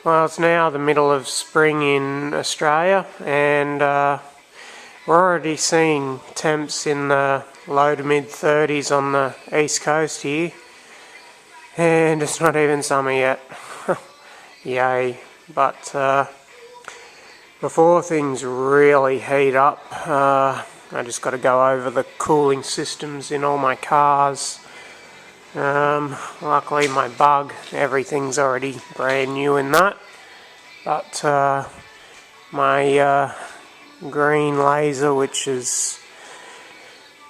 Well, it's now the middle of spring in Australia, and we're already seeing temps in the low to mid 30s on the east coast here, and it's not even summer yet. Yay. But before things really heat up, I just got to go over the cooling systems in all my cars. Luckily my bug, everything's already brand new in that, but my green laser, which is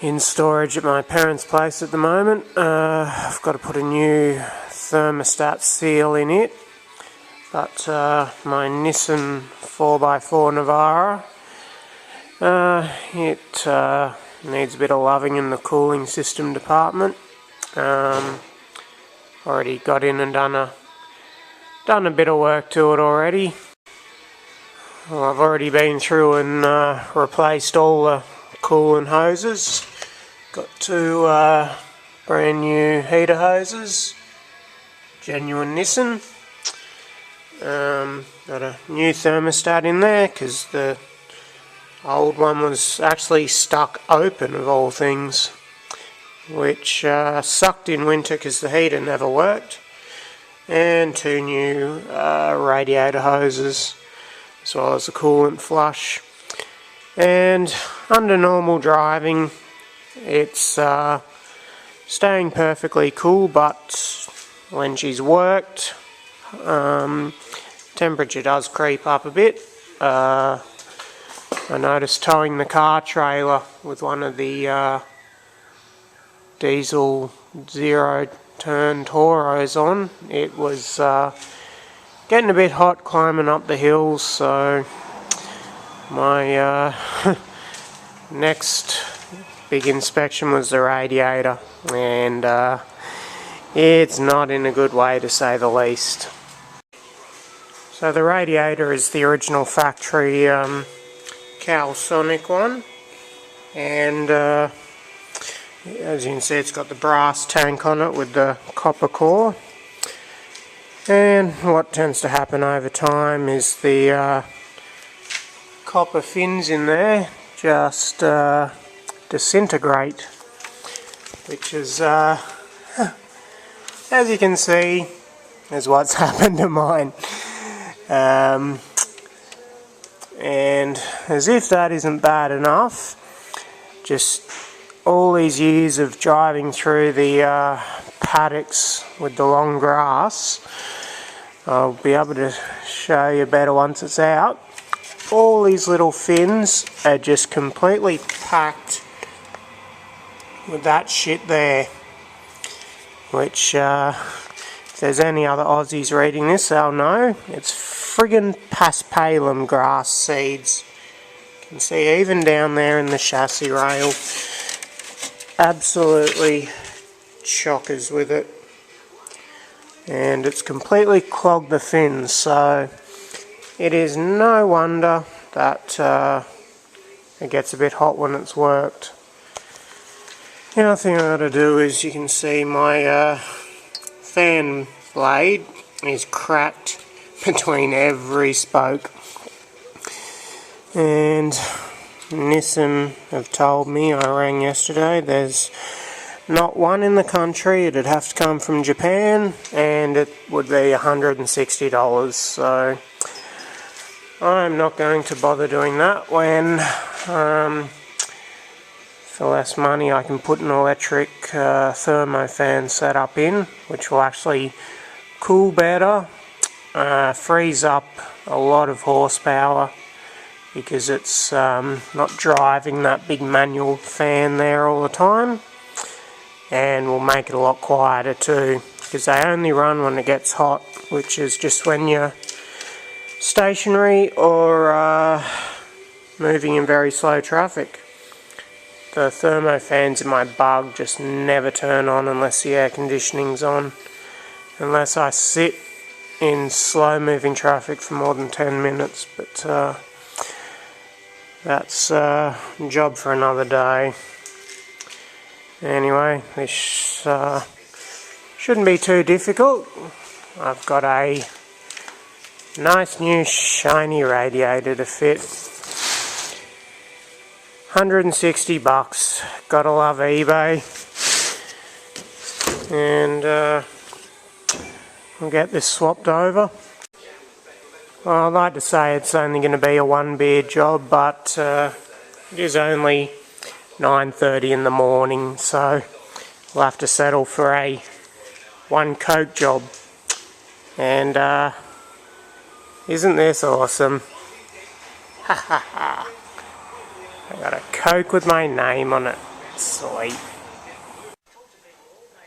in storage at my parents' place at the moment, I've got to put a new thermostat seal in it. But my Nissan 4x4 Navara, it needs a bit of loving in the cooling system department. Already got in and done a bit of work to it already. Well, I've already been through and replaced all the coolant hoses. Got two brand new heater hoses, genuine Nissan. Got a new thermostat in there because the old one was actually stuck open of all things, which sucked in winter because the heater never worked, and two new radiator hoses as well as a coolant flush. And under normal driving it's staying perfectly cool, but when she's worked, temperature does creep up a bit. I noticed towing the car trailer with one of the diesel zero-turn Toros on, it was getting a bit hot climbing up the hills, so my next big inspection was the radiator, and it's not in a good way, to say the least. So the radiator is the original factory Calisonic one, and as you can see, it's got the brass tank on it with the copper core. And what tends to happen over time is the copper fins in there just disintegrate, which is, as you can see, is what's happened to mine. And as if that isn't bad enough, just all these years of driving through the paddocks with the long grass, I'll be able to show you better once it's out. All these little fins are just completely packed with that shit there, which if there's any other Aussies reading this, they'll know. It's friggin' paspalum grass seeds. You can see even down there in the chassis rail. Absolutely chockers with it. And it's completely clogged the fins, so it is no wonder that it gets a bit hot when it's worked. The other thing I've got to do is, you can see my fan blade is cracked between every spoke, and Nissan have told me, I rang yesterday, there's not one in the country. It'd have to come from Japan, and it would be $160, so I'm not going to bother doing that when for less money I can put an electric thermofan setup in, which will actually cool better, frees up a lot of horsepower because it's not driving that big manual fan there all the time, and will make it a lot quieter too, because they only run when it gets hot, which is just when you're stationary or moving in very slow traffic. The thermofans in my bug just never turn on unless the air conditioning's on, unless I sit in slow moving traffic for more than 10 minutes, but that's a job for another day. Anyway, this shouldn't be too difficult. I've got a Nice new shiny radiator to fit. 160 bucks. Gotta love eBay. And we'll get this swapped over. Well, I'd like to say it's only going to be a one beer job, but it is only 9:30 in the morning, so we'll have to settle for a one Coke job. And isn't this awesome? Ha ha ha. I got a Coke with my name on it. Sweet.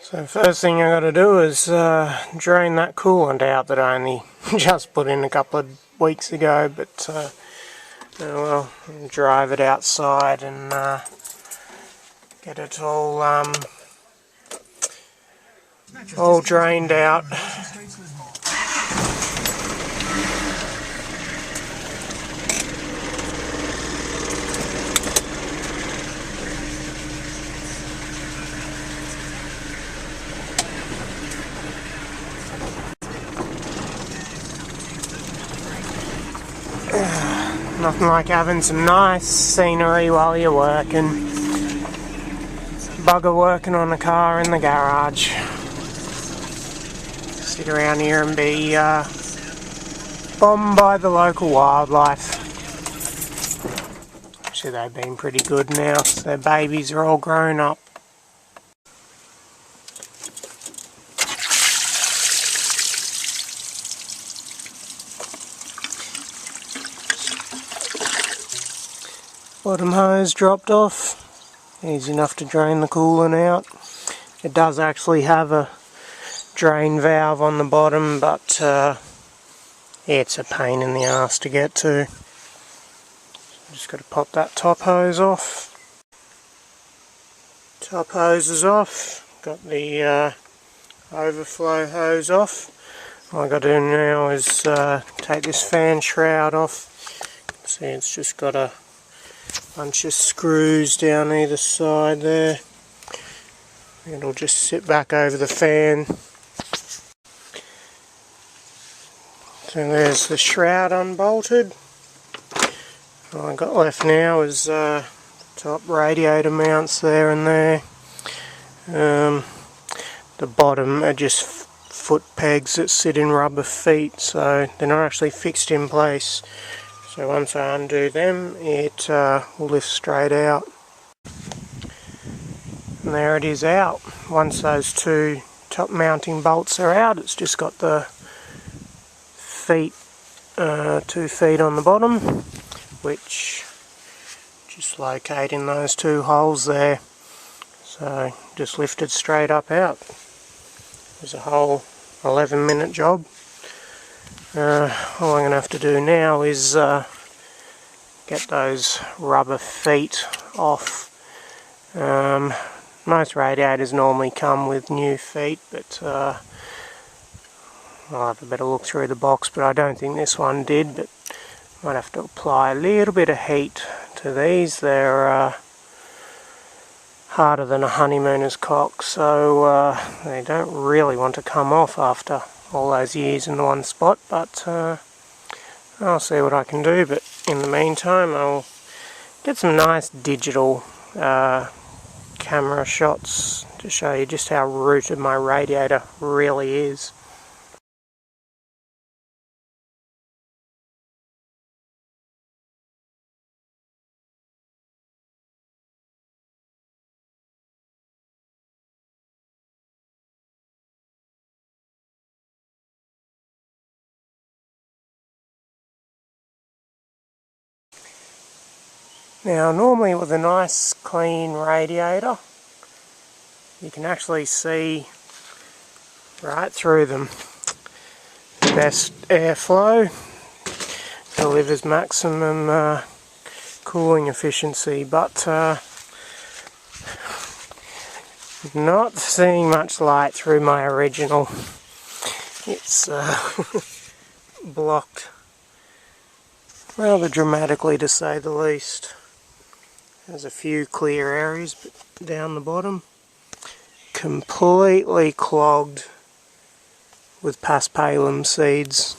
So first thing I got to do is drain that coolant out that I only just put in a couple of weeks ago, but oh well, drive it outside and get it all drained out. Nothing like having some nice scenery while you're working. Bugger working on a car in the garage. Sit around here and be bombed by the local wildlife. Actually, they've been pretty good now. Their babies are all grown up. Bottom hose dropped off, easy enough to drain the coolant out. It does actually have a drain valve on the bottom, but yeah, it's a pain in the arse to get to. Just got to pop that top hose off. Top hose is off, got the overflow hose off. All I got to do now is take this fan shroud off. See, it's just got a bunch of screws down either side there. It'll just sit back over the fan. So there's the shroud unbolted. All I've got left now is top radiator mounts there and there. The bottom are just foot pegs that sit in rubber feet, so they're not actually fixed in place. So once I undo them, it will lift straight out. And there it is out. Once those two top mounting bolts are out, it's just got the feet, 2 feet on the bottom, which just locate in those 2 holes there. So just lifted straight up out. It was a whole 11-minute job. All I'm going to have to do now is get those rubber feet off. Most radiators normally come with new feet, but I'll have a better look through the box, but I don't think this one did. But might have to apply a little bit of heat to these. They're harder than a honeymooner's cock, so they don't really want to come off after all those years in the one spot, but I'll see what I can do. But in the meantime, I'll get some nice digital camera shots to show you just how rooted my radiator really is. Now normally with a nice clean radiator you can actually see right through them. The best airflow delivers maximum cooling efficiency, but not seeing much light through my original. It's blocked rather dramatically, to say the least. There's a few clear areas, but down the bottom, completely clogged with paspalum seeds.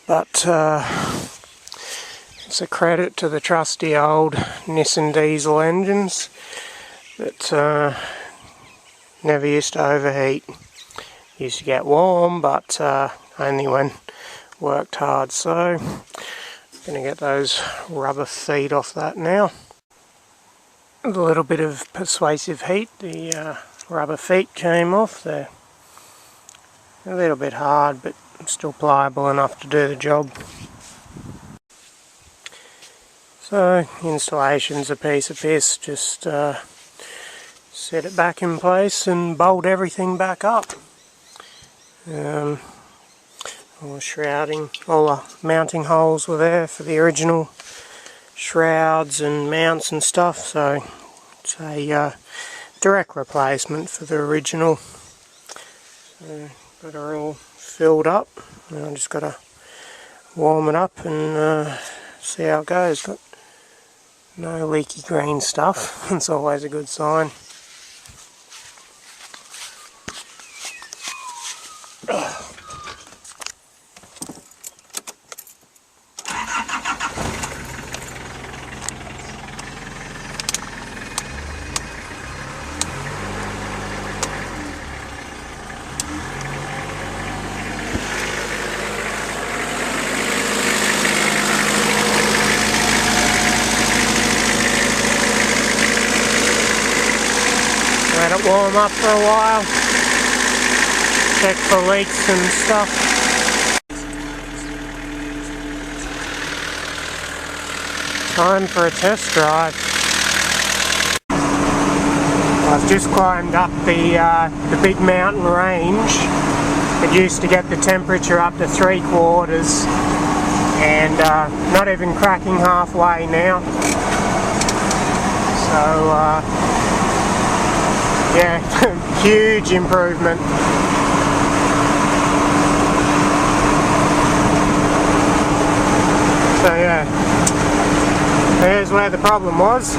But it's a credit to the trusty old Nissan diesel engines that never used to overheat. Used to get warm, but only when worked hard. So I'm going to get those rubber feet off that now. With a little bit of persuasive heat, the rubber feet came off. They're a little bit hard, but still pliable enough to do the job. So installation's a piece of piss. Just set it back in place and bolt everything back up. All the shrouding, all the mounting holes were there for the original shrouds and mounts and stuff, so it's a direct replacement for the original. So got her all filled up. Now I just got to warm it up and see how it goes. Got no leaky green stuff. It's always a good sign. Let it warm up for a while, check for leaks and stuff. Time for a test drive. I've just climbed up the big mountain range. It used to get the temperature up to 3/4 and not even cracking halfway now. So yeah, huge improvement. So yeah, there's where the problem was.